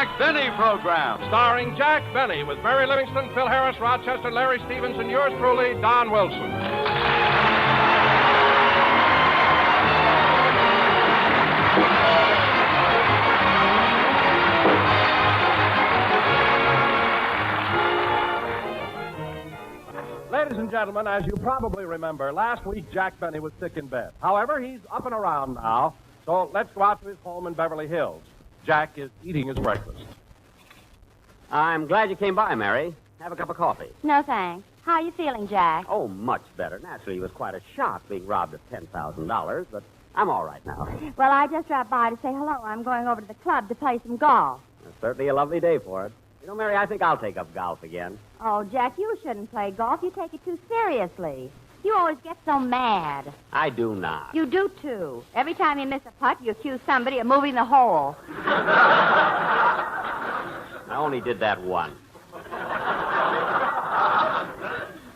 Jack Benny program. Starring Jack Benny with Mary Livingston, Phil Harris, Rochester, Larry Stevens, and yours truly, Don Wilson. Ladies and gentlemen, as you probably remember, last week Jack Benny was sick in bed. However, he's up and around now, so let's go out to his home in Beverly Hills. Jack is eating his breakfast. I'm glad you came by, Mary. Have a cup of coffee. No, thanks. How are you feeling, Jack? Oh, much better. Naturally, it was quite a shock being robbed of $10,000, but I'm all right now. Well, I just dropped by to say hello. I'm going over to the club to play some golf. It's certainly a lovely day for it. You know, Mary, I think I'll take up golf again. Oh, Jack, you shouldn't play golf. You take it too seriously. You always get so mad. I do not. You do, too. Every time you miss a putt, you accuse somebody of moving the hole. I only did that once.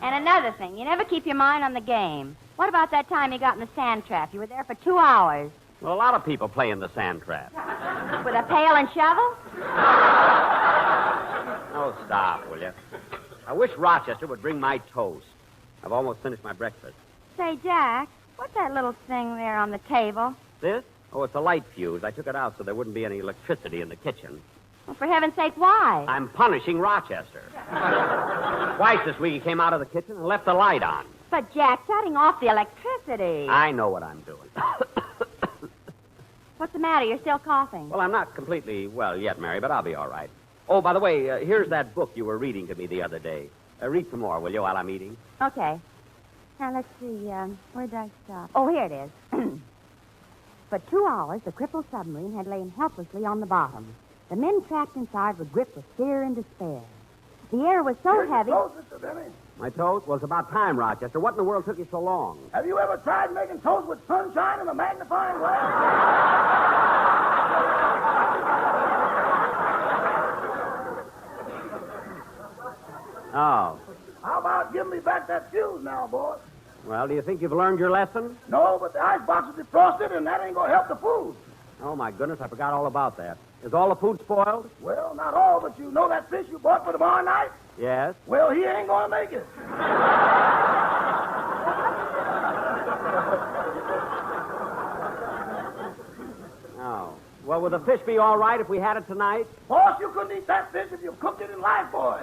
And another thing, you never keep your mind on the game. What about that time you got in the sand trap? You were there for 2 hours. Well, a lot of people play in the sand trap. With a pail and shovel? Oh, stop, will you? I wish Rochester would bring my toast. I've almost finished my breakfast. Say, Jack, what's that little thing there on the table? This? Oh, it's a light fuse. I took it out so there wouldn't be any electricity in the kitchen. Well, for heaven's sake, why? I'm punishing Rochester. Twice this week he came out of the kitchen and left the light on. But, Jack, shutting off the electricity. I know what I'm doing. What's the matter? You're still coughing. Well, I'm not completely well yet, Mary, but I'll be all right. Oh, by the way, here's that book you were reading to me the other day. Read some more, will you, while I'm eating? Okay. Now, let's see. Where did I stop? Oh, here it is. For 2 hours, the crippled submarine had lain helplessly on the bottom. The men trapped inside were gripped with fear and despair. The air was so heavy... Toast, Mr. Benny. My toast? Well, it's about time, Rochester. What in the world took you so long? Have you ever tried making toast with sunshine and a magnifying glass? Oh. How about giving me back that fuse now, boy? Well, do you think you've learned your lesson? No, but the icebox is defrosted, and that ain't going to help the food. Oh, my goodness, I forgot all about that. Is all the food spoiled? Well, not all, but you know that fish you bought for tomorrow night? Yes. Well, he ain't going to make it. Oh. Well, would the fish be all right if we had it tonight? Boss, you couldn't eat that fish if you cooked it in life, boy.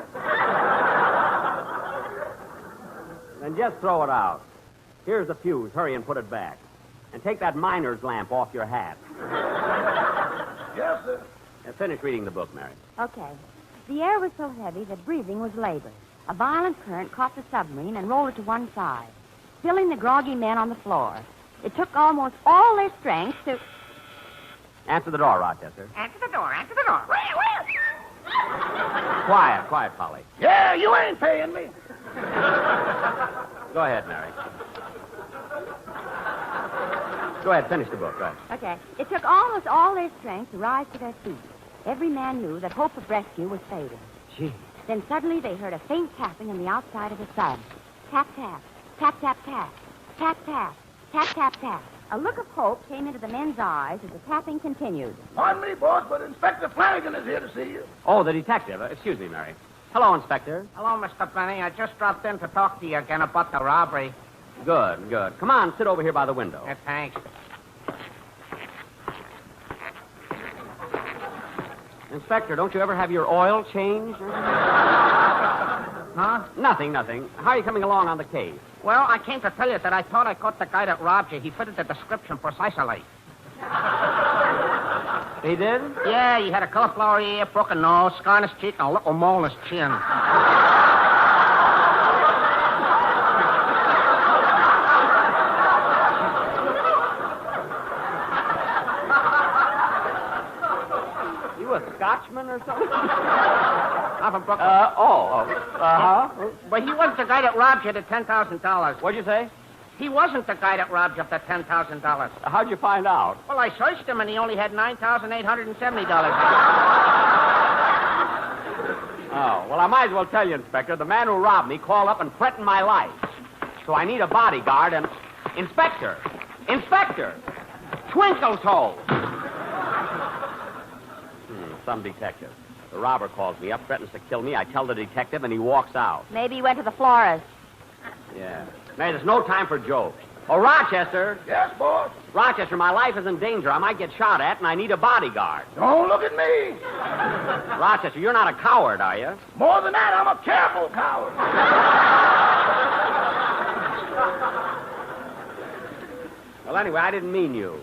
Then just throw it out. Here's the fuse. Hurry and put it back. And take that miner's lamp off your hat. Yes, sir. And finish reading the book, Mary. Okay. The air was so heavy that breathing was labored. A violent current caught the submarine and rolled it to one side, spilling the groggy men on the floor. It took almost all their strength to... Answer the door, Rochester. Answer the door, answer the door. Quiet, Polly. Yeah, you ain't paying me. Go ahead, Mary. Go ahead, finish the book. Go ahead. Okay. It took almost all their strength to rise to their feet. Every man knew that hope of rescue was fading. Gee. Then suddenly they heard a faint tapping on the outside of the sub. Tap, tap. Tap, tap, tap. Tap, tap. Tap, tap, tap. A look of hope came into the men's eyes as the tapping continued. Pardon me, boss, but Inspector Flanagan is here to see you. Oh, the detective. Excuse me, Mary. Hello, Inspector. Hello, Mr. Benny. I just dropped in to talk to you again about the robbery. Good, good. Come on, sit over here by the window. Yeah, thanks. Inspector, don't you ever have your oil changed? Huh? Nothing. How are you coming along on the case? Well, I came to tell you that I thought I caught the guy that robbed you. He fitted the description precisely. He did? Yeah, he had a cauliflower ear, broken nose, scar on his cheek, and a little mole on his chin. You a Scotchman or something? I'm from Brooklyn. But he wasn't the guy that robbed you the $10,000. What'd you say? He wasn't the guy that robbed you of the $10,000. How'd you find out? Well, I searched him, and he only had $9,870. Oh, well, I might as well tell you, Inspector. The man who robbed me called up and threatened my life. So I need a bodyguard and... Inspector! Twinkle toes! some detective. The robber calls me up, threatens to kill me. I tell the detective, and he walks out. Maybe he went to the florist. Yeah. May, there's no time for jokes. Oh, Rochester. Yes, boss? Rochester, my life is in danger. I might get shot at, and I need a bodyguard. Don't look at me. Rochester, you're not a coward, are you? More than that, I'm a careful coward. Well, anyway, I didn't mean you.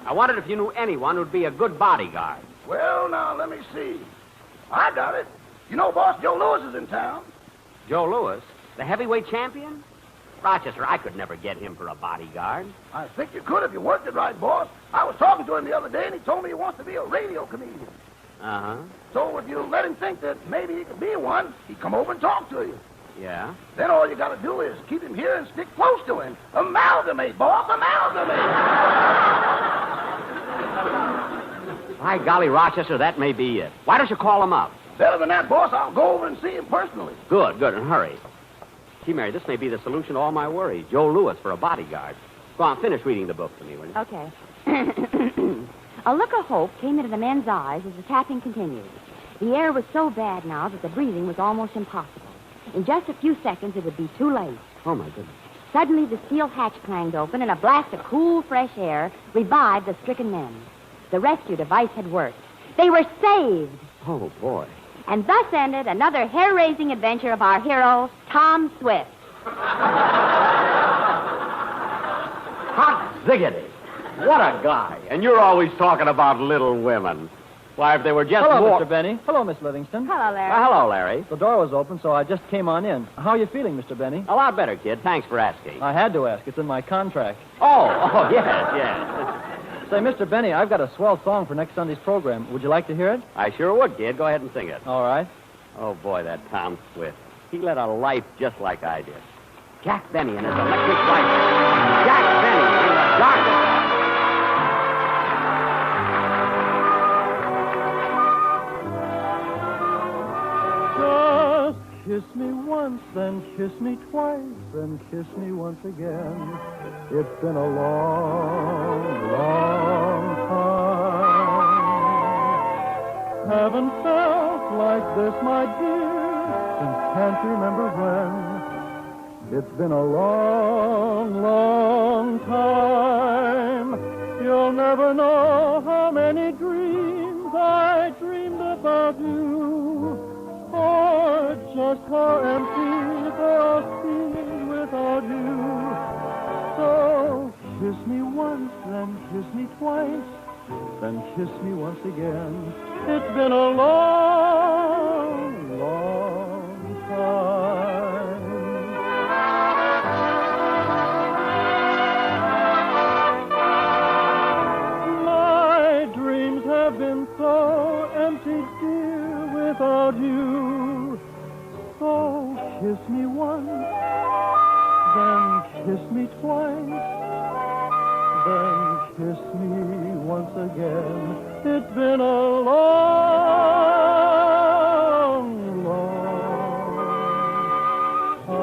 I wondered if you knew anyone who'd be a good bodyguard. Well, now, let me see. I got it. You know, boss, Joe Lewis is in town. Joe Lewis, the heavyweight champion? Rochester, I could never get him for a bodyguard. I think you could if you worked it right, boss. I was talking to him the other day, and he told me he wants to be a radio comedian. Uh-huh. So if you let him think that maybe he could be one, he'd come over and talk to you. Yeah? Then all you got to do is keep him here and stick close to him. Amalgamate, boss, amalgamate. By golly, Rochester, that may be it. Why don't you call him up? Better than that, boss, I'll go over and see him personally. Good, and hurry. Gee, Mary, this may be the solution to all my worries. Joe Lewis for a bodyguard. Go on, finish reading the book to me, will you? Okay. A look of hope came into the men's eyes as the tapping continued. The air was so bad now that the breathing was almost impossible. In just a few seconds, it would be too late. Oh, my goodness. Suddenly, the steel hatch clanged open, and a blast of cool, fresh air revived the stricken men. The rescue device had worked. They were saved. Oh, boy. And thus ended another hair-raising adventure of our hero, Tom Swift. Hot ziggity. What a guy. And you're always talking about little women. Why, if they were just Hello, more... Mr. Benny. Hello, Miss Livingston. Hello, Larry. Hello, Larry. The door was open, so I just came on in. How are you feeling, Mr. Benny? A lot better, kid. Thanks for asking. I had to ask. It's in my contract. Oh, yes. Say, Mr. Benny, I've got a swell song for next Sunday's program. Would you like to hear it? I sure would, kid. Go ahead and sing it. All right. Oh, boy, that Tom Swift. He led a life just like I did. Jack Benny and his electric rifle. Jack Benny in the darkest... Just kiss me once, then kiss me twice, then kiss me once again. It's been a long, long time. Haven't felt like this, my dear, since can't you remember when. It's been a long, long time. You'll never know how many dreams I dreamed about you. Or just how empty they'll seem without you. So kiss me once, then kiss me twice, then kiss me once again. It's been a long, long time. My dreams have been so empty, dear, without you. So kiss me once, then kiss me twice, then kiss me once again. It's been a long, long time.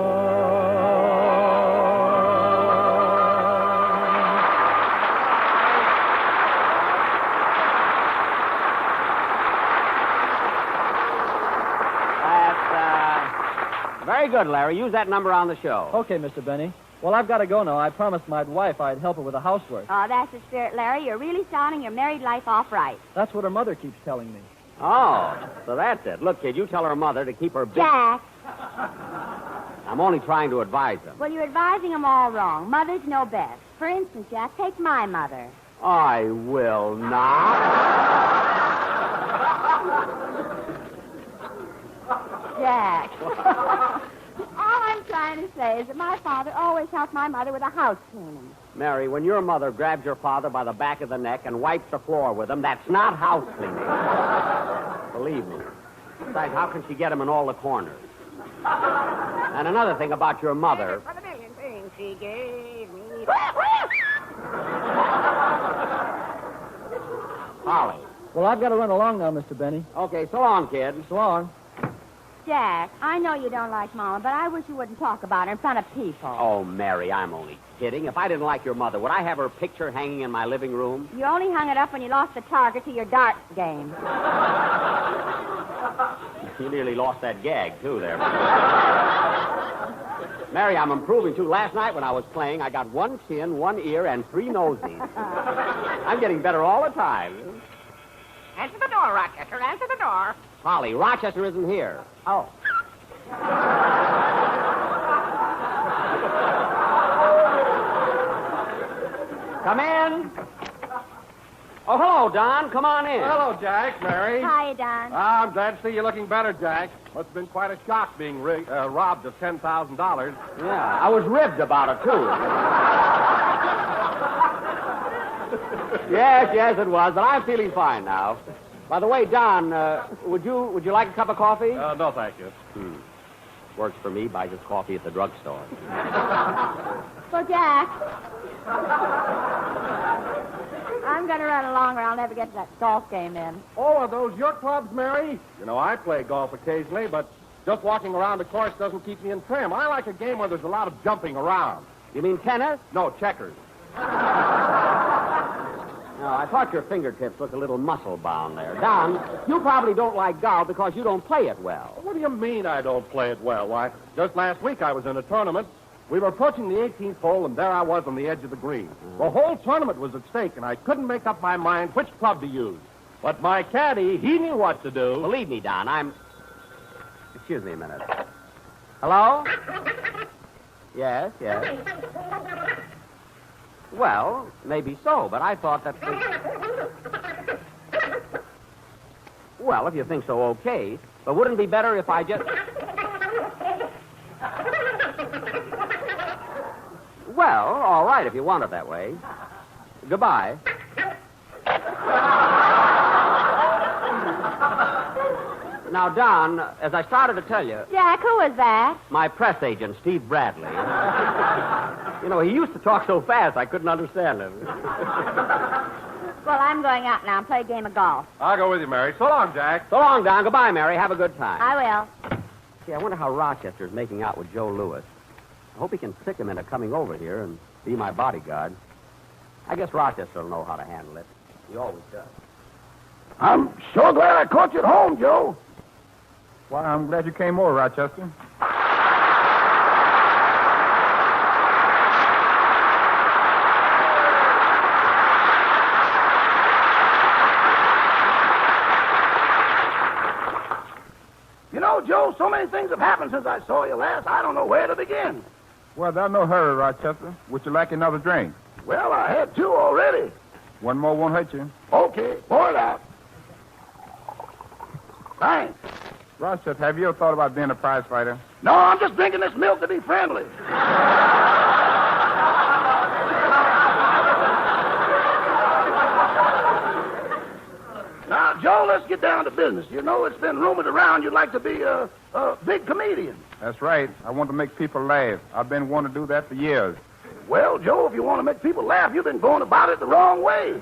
Very good, Larry. Use that number on the show. Okay, Mr. Benny. Well, I've got to go now. I promised my wife I'd help her with the housework. Oh, that's the spirit, Larry. You're really starting your married life off right. That's what her mother keeps telling me. Oh, so that's it. Look, kid, you tell her mother to keep her busy. Jack. I'm only trying to advise them. Well, you're advising them all wrong. Mothers know best. For instance, Jack, take my mother. I will not. Jack. All I'm trying to say is that my father always helped my mother with a house cleaning. Mary, when your mother grabs your father by the back of the neck and wipes the floor with him, that's not house cleaning. Believe me. Besides, how can she get him in all the corners? And another thing about your mother... For the million things she gave me. Polly. Well, I've got to run along now, Mr. Benny. Okay, so long, kid. So long. Jack, I know you don't like Mama, but I wish you wouldn't talk about her in front of people. Oh, Mary, I'm only kidding. If I didn't like your mother, would I have her picture hanging in my living room? You only hung it up when you lost the target to your darts game. You nearly lost that gag, too, there. Mary, I'm improving, too. Last night when I was playing, I got 1 chin, 1 ear, and 3 noses. I'm getting better all the time. Answer the door, Rochester. Answer the door. Polly, Rochester isn't here. Oh. Come in. Oh, hello, Don. Come on in. Hello, Jack, Mary. Hi, Don. I'm glad to see you looking better, Jack. Must have been quite a shock being robbed of $10,000. Yeah, I was ribbed about it, too. Yes, it was, but I'm feeling fine now. By the way, Don, would you like a cup of coffee? No, thank you. Works for me. Buys his coffee at the drugstore. Well, Jack, I'm going to run along or I'll never get to that golf game in. Oh, are those your clubs, Mary? You know, I play golf occasionally, but just walking around the course doesn't keep me in trim. I like a game where there's a lot of jumping around. You mean tennis? No, checkers. No, I thought your fingertips looked a little muscle-bound there. Don, you probably don't like golf because you don't play it well. What do you mean I don't play it well? Why, just last week I was in a tournament. We were approaching the 18th hole, and there I was on the edge of the green. The whole tournament was at stake, and I couldn't make up my mind which club to use. But my caddy, he knew what to do. Believe me, Don, Excuse me a minute. Hello? Yes. Well, maybe so, but I thought that... Well, if you think so, okay. But wouldn't it be better if I just... Well, all right, if you want it that way. Goodbye. Now, Don, as I started to tell you... Jack, who was that? My press agent, Steve Bradley. You know, he used to talk so fast I couldn't understand him. Well, I'm going out now and play a game of golf. I'll go with you, Mary. So long, Jack. So long, Don. Goodbye, Mary. Have a good time. I will. See, I wonder how Rochester's making out with Joe Lewis. I hope he can trick him into coming over here and be my bodyguard. I guess Rochester will know how to handle it. He always does. I'm sure glad I caught you at home, Joe. Why, I'm glad you came over, Rochester. You know, Joe, so many things have happened since I saw you last, I don't know where to begin. Well, there's no hurry, Rochester. Would you like another drink? Well, I had 2 already. One more won't hurt you. Okay, pour it out. Thanks. Rochester, have you ever thought about being a prize fighter? No, I'm just drinking this milk to be friendly. Now, Joe, let's get down to business. You know, it's been rumored around you'd like to be a big comedian. That's right. I want to make people laugh. I've been wanting to do that for years. Well, Joe, if you want to make people laugh, you've been going about it the wrong way.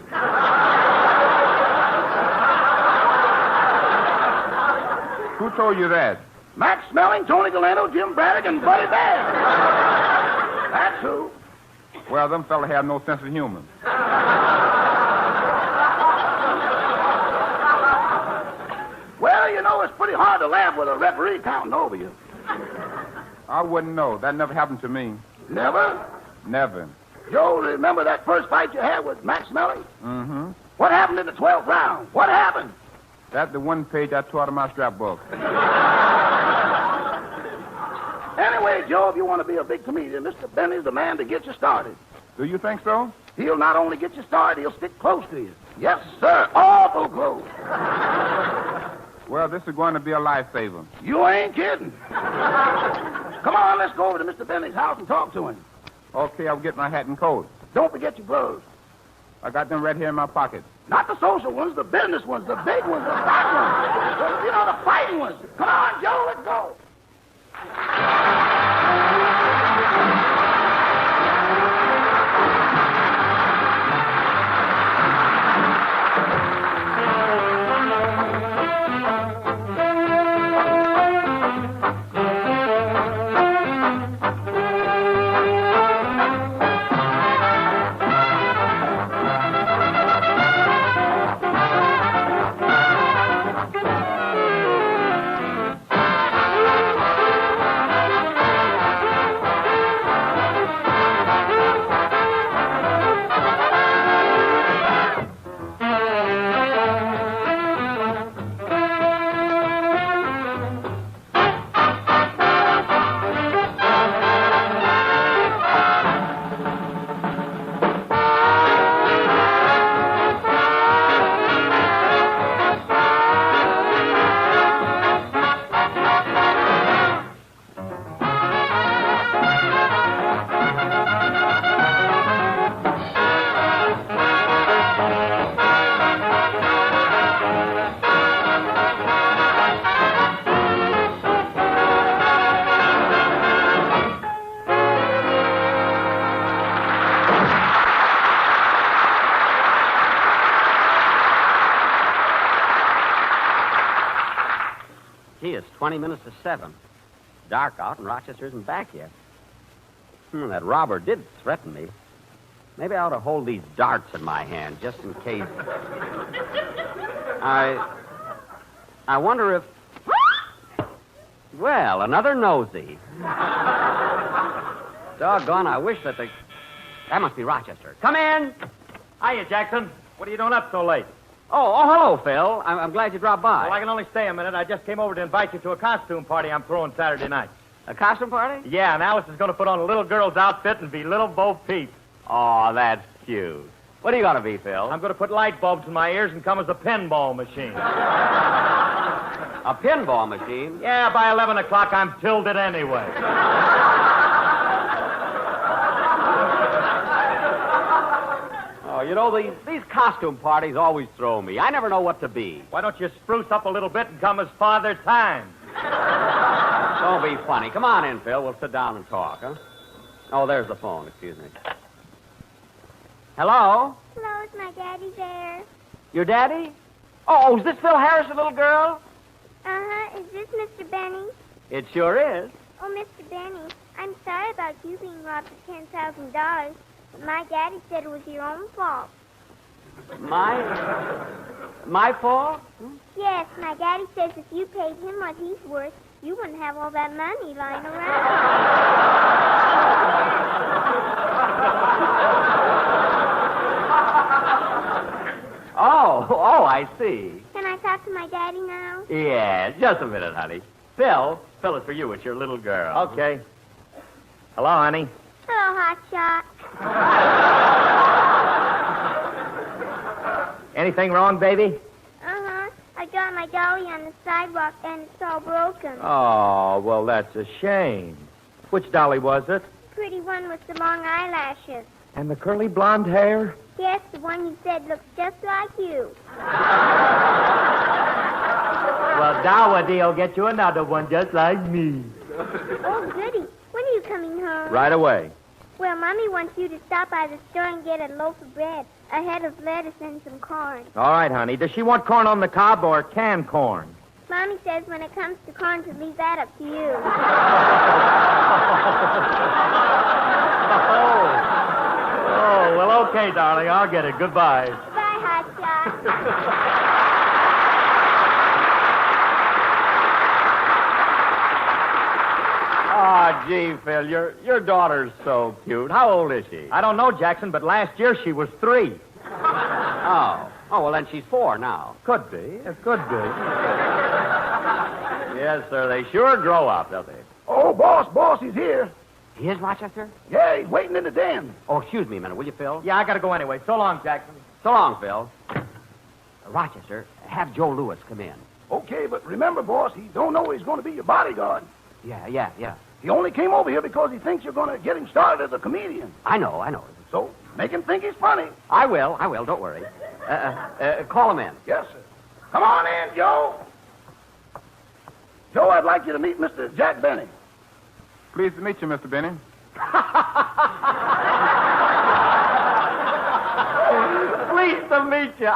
Who told you that? Max Smelling, Tony Galeno, Jim Braddock, and Buddy Bear. That's who. Well, them fellas have no sense of humor. Well, you know, it's pretty hard to laugh with a referee counting over you. I wouldn't know. That never happened to me. Never? Never. Joe, remember that first fight you had with Max Smelling? Mm-hmm. What happened in the 12th round? What happened? That's the one page I tore out of my scrapbook. Anyway, Joe, if you want to be a big comedian, Mr. Benny's the man to get you started. Do you think so? He'll not only get you started, he'll stick close to you. Yes, sir. Awful close. Well, this is going to be a lifesaver. You ain't kidding. Come on, let's go over to Mr. Benny's house and talk to him. Okay, I'll get my hat and coat. Don't forget your gloves. I got them right here in my pocket. Not the social ones, the business ones, the big ones, the fat ones. You know, the fighting ones. Come on, Joe, let's go. 20 minutes to 7. Dark out, and Rochester isn't back yet. That robber did threaten me. Maybe I ought to hold these darts in my hand, just in case. I wonder if... Well, another nosy. Doggone, I wish that the... That must be Rochester. Come in! Hiya, Jackson. What are you doing up so late? Oh, hello, Phil. I'm glad you dropped by. Well, I can only stay a minute. I just came over to invite you to a costume party I'm throwing Saturday night. A costume party? Yeah, and Alice is going to put on a little girl's outfit and be little Bo Peep. Oh, that's cute. What are you going to be, Phil? I'm going to put light bulbs in my ears and come as a pinball machine. A pinball machine? Yeah, by 11 o'clock, I'm tilted anyway. Oh, you know, these costume parties always throw me. I never know what to be. Why don't you spruce up a little bit and come as Father Time? Don't be funny. Come on in, Phil. We'll sit down and talk, huh? Oh, there's the phone. Excuse me. Hello? Hello, is my daddy there? Your daddy? Oh, is this Phil Harris, the little girl? Uh-huh. Is this Mr. Benny? It sure is. Oh, Mr. Benny, I'm sorry about you being robbed of $10,000. But my daddy said it was your own fault. My fault? Yes, my daddy says if you paid him what he's worth, you wouldn't have all that money lying around. Oh, I see. Can I talk to my daddy now? Yeah, just a minute, honey. Phil, it's for you. It's your little girl. Okay. Hello, honey. Hello, Hotshot. Anything wrong, baby? Uh-huh. I got my dolly on the sidewalk, and it's all broken. Oh, well, that's a shame. Which dolly was it? Pretty one with the long eyelashes. And the curly blonde hair? Yes, the one you said looks just like you. Well, Dowdy will get you another one just like me. Oh, goody. When are you coming home? Right away. Well, Mommy wants you to stop by the store and get a loaf of bread, a head of lettuce, and some corn. All right, honey. Does she want corn on the cob or canned corn? Mommy says when it comes to corn to leave that up to you. Oh, well, okay, darling. I'll get it. Goodbye. Bye, Hotshot. Oh, gee, Phil, your daughter's so cute. How old is she? I don't know, Jackson, but last year she was 3. Oh, well, then she's 4 now. Could be. It could be. Yes, sir. They sure grow up, don't they? Oh, boss, he's here. He is, Rochester? Yeah, he's waiting in the den. Oh, excuse me a minute, will you, Phil? Yeah, I got to go anyway. So long, Jackson. So long, Phil. Rochester, have Joe Lewis come in. Okay, but remember, boss, he don't know he's going to be your bodyguard. Yeah. He only came over here because he thinks you're going to get him started as a comedian. I know. So make him think he's funny. I will. Don't worry. Call him in. Yes, sir. Come on in, Joe. Joe, I'd like you to meet Mr. Jack Benny. Pleased to meet you, Mr. Benny. Pleased to meet you.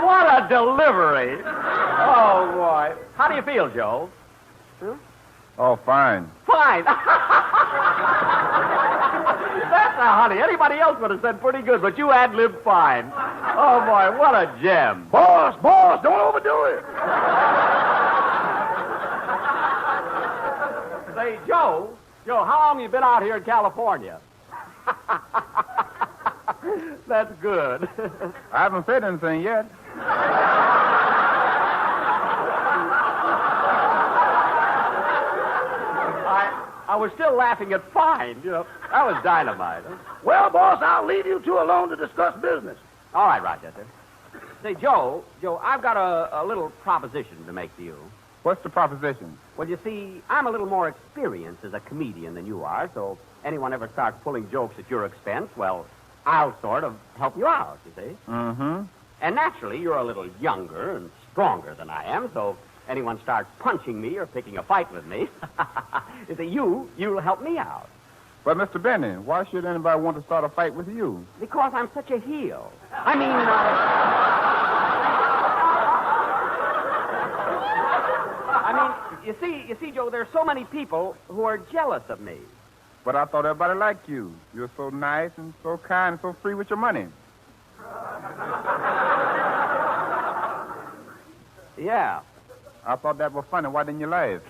What a delivery. Oh, boy. How do you feel, Joe? Oh, fine. Fine. That's a honey. Anybody else would have said pretty good, but you ad-libbed fine. Oh, boy, what a gem. Boss, don't overdo it. Say, Joe, how long you been out here in California? That's good. I haven't said anything yet. I was still laughing at fine, That was dynamite. Huh? Well, boss, I'll leave you two alone to discuss business. All right, Rochester. Say, Joe, I've got a little proposition to make to you. What's the proposition? Well, you see, I'm a little more experienced as a comedian than you are, so anyone ever starts pulling jokes at your expense, well, I'll sort of help you out, you see. Mm-hmm. And naturally, you're a little younger and stronger than I am, so anyone starts punching me or picking a fight with me, you see, you'll help me out. But, Mr. Benny, why should anybody want to start a fight with you? Because I'm such a heel. I mean, you see, Joe, there's so many people who are jealous of me. But I thought everybody liked you. You're so nice and so kind and so free with your money. Yeah. I thought that was funny. Why didn't you laugh?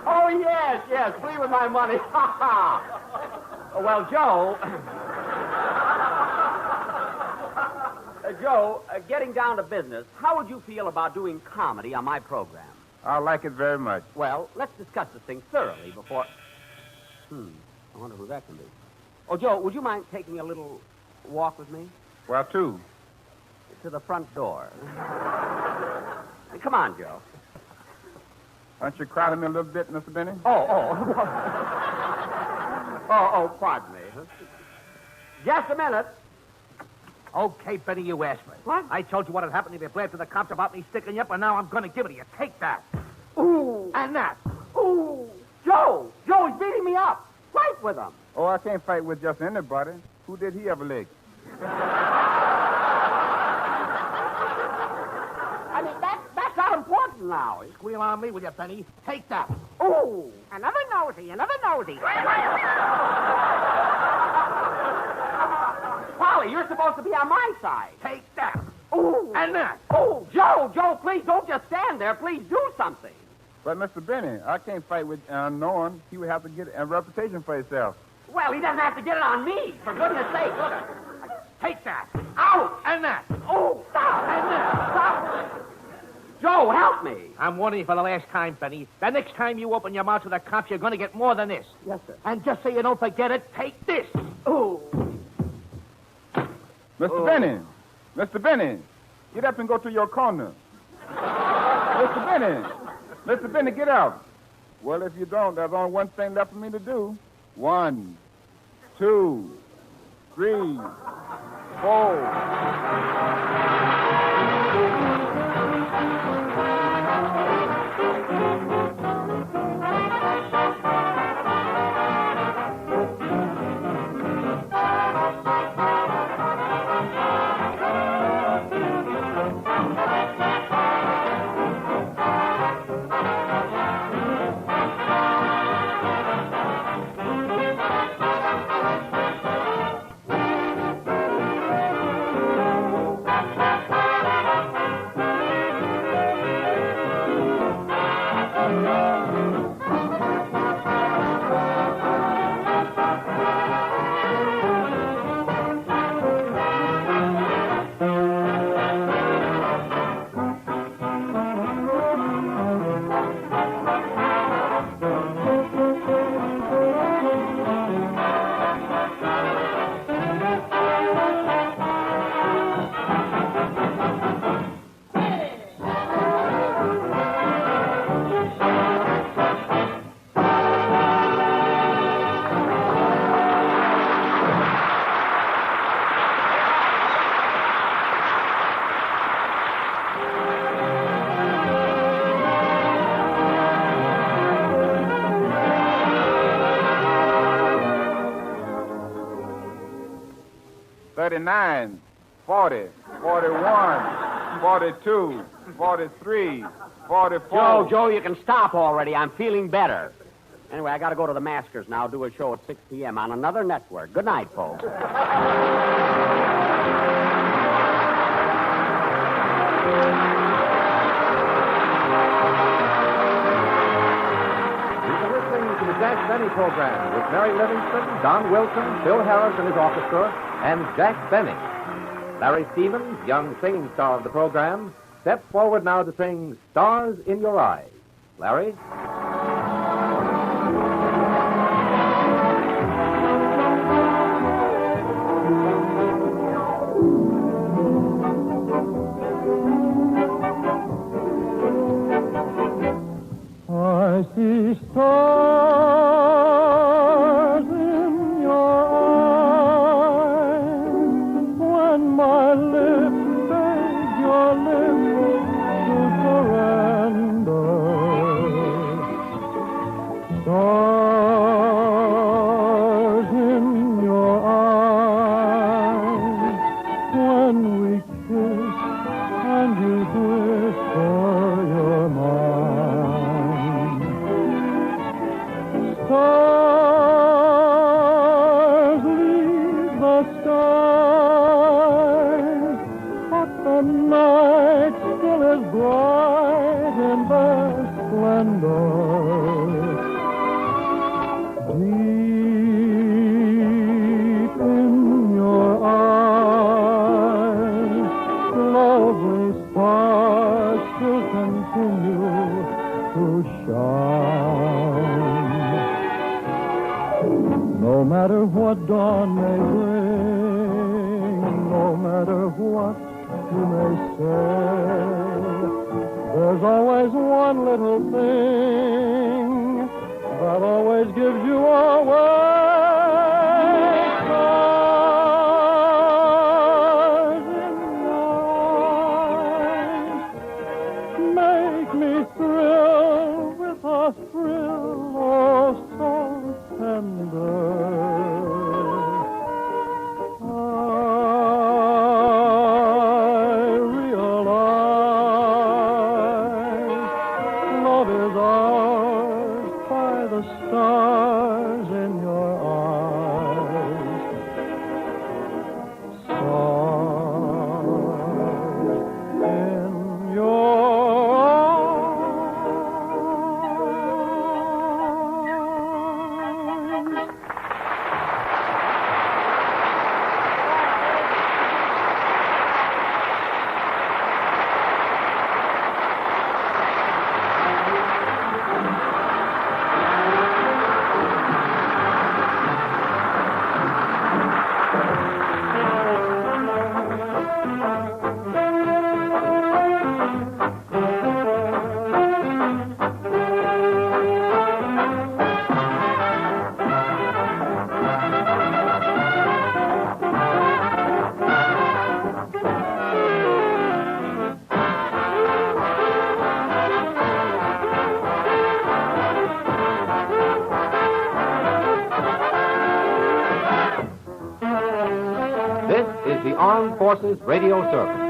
Oh, yes, free with my money. Well, Joe... Joe, getting down to business, how would you feel about doing comedy on my program? I like it very much. Well, let's discuss this thing thoroughly before... I wonder who that can be. Oh, Joe, would you mind taking a little walk with me? Where to? To the front door. Come on, Joe. Aren't you crowding me a little bit, Mr. Benny? Oh, pardon me. Just a minute. Okay, Benny, you asked me. What? I told you what had happened if you blabbed to the cops about me sticking you up, and now I'm going to give it to you. Take that. Ooh. And that. Ooh. Joe, he's beating me up. Fight with him. Oh, I can't fight with just anybody. Who did he ever lick? I mean, that's not important now. Squeal on me, will you, Benny? Take that. Ooh. Another nosy. Polly, you're supposed to be on my side. Take that. Ooh. And that. Oh, Joe, please don't just stand there. Please do something. But, Mr. Benny, I can't fight with unknown. He would have to get a reputation for himself. Well, he doesn't have to get it on me, for goodness sake. Take that. Ouch! And that. Oh, stop! And that. Stop! Joe, help me. I'm warning you for the last time, Benny. The next time you open your mouth to the cops, you're going to get more than this. Yes, sir. And just so you don't forget it, take this. Oh. Mr. Benny, get up and go to your corner. Mr. Benny, get out. Well, if you don't, there's only one thing left for me to do. 1, 2, 3, 4. $39, $40, $41, $42, $43, $44. Joe, you can stop already. I'm feeling better. Anyway, I got to go to the Maskers now, do a show at 6 p.m. on another network. Good night, folks. To the Jack Benny program with Mary Livingston, Don Wilson, Bill Harris and his orchestra, and Jack Benny. Larry Stevens, young singing star of the program, steps forward now to sing Stars in Your Eyes. Larry? I see stars in your eyes when my lips beg your lips to surrender. Stars in your eyes. continue to shine. No matter what dawn may bring, no matter what you may say, there's always one little thing that always gives you away. Stars in night make me thrill with a thrill oh so tender. Stars in your eyes, stars in your eyes. This is the Armed Forces Radio Service.